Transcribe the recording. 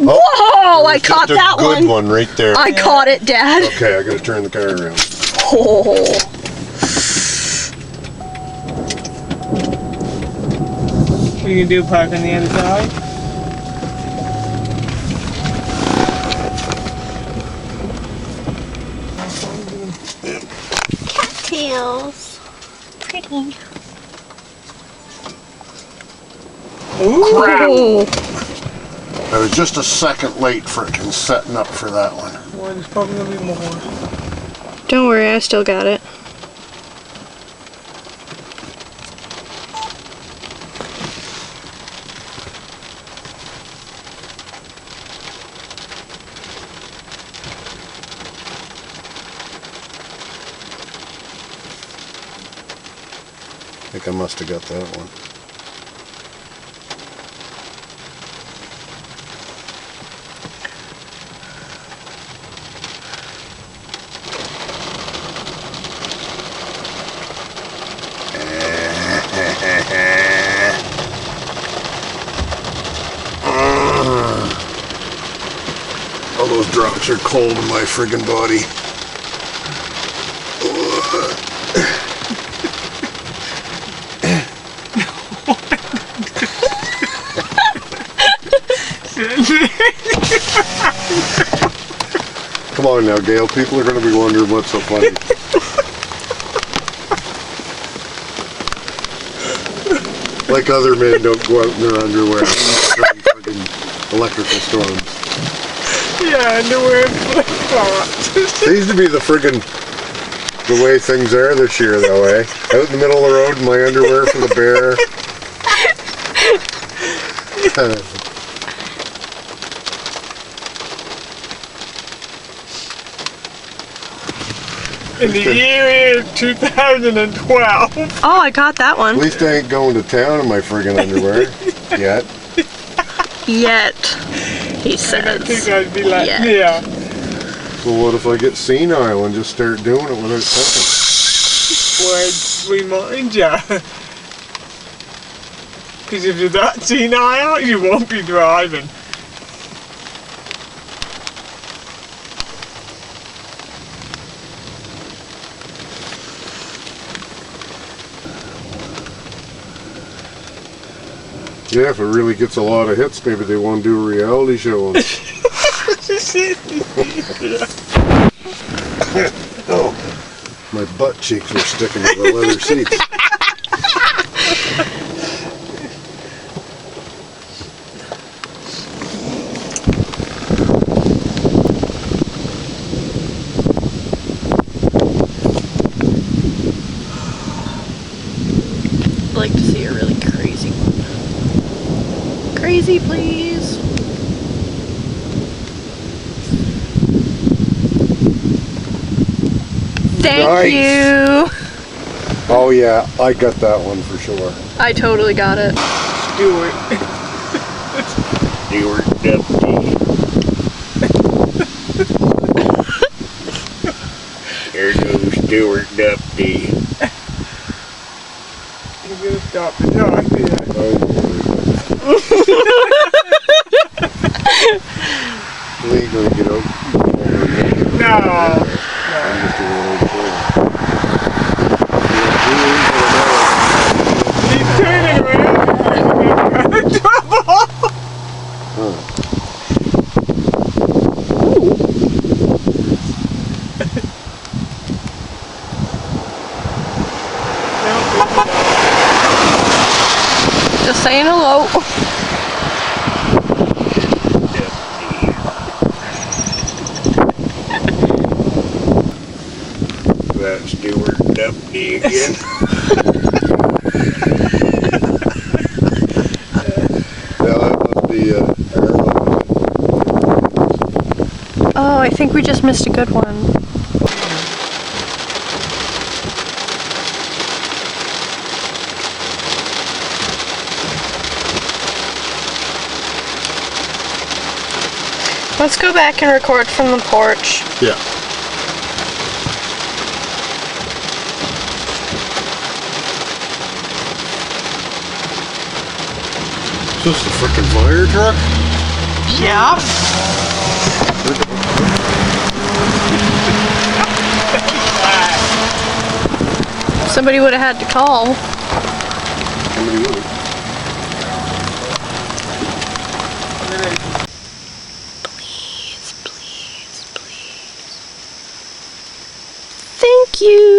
Whoa! I caught that one. Good one right there. I caught it, Dad. Okay, I gotta turn the car around. Oh. What you gonna do, park on the other side? Cattails. Pretty. Ooh! Oh. I was just a second late frickin' setting up for that one. Boy, there's probably gonna be more. Don't worry, I still got it. I think I must have got that one. All those drops are cold in my friggin' body. Come on now, Gail. People are going to be wondering what's so funny. Like other men don't go out in their underwear during friggin' electrical storms. Yeah, underwear and flip-flops. Seems to be the way things are this year, though, eh? Out in the middle of the road in my underwear for the bear. In the year 2012. Oh, I got that At one. least I ain't going to town in my friggin' underwear yet. Yet, he I think says. I'd be like, Yeah. yeah. Well, what if I get senile and just start doing it without thinking? Well, remind ya. Because if you're that senile, you won't be driving. Yeah, if it really gets a lot of hits, maybe they won't do a reality show on it. Oh, my butt cheeks were sticking to the leather seats. I'd like to see a really crazy one. Crazy, please. Thank Nice. you. Oh yeah, I got that one for sure. I totally got it. Stewart. Stewart Deputy. Here goes Stewart Deputy. I'm gonna stop the talk here. Legally get out. No. I'm just a little kid. He's turning around. Trouble. Just saying hello. That Stewart Deputy again. Now that must be Oh, I think we just missed a good one. Let's go back and record from the porch. yeah. Is this the frickin' fire truck? Yeah. Somebody would have had to call. Please, please, please. Thank you.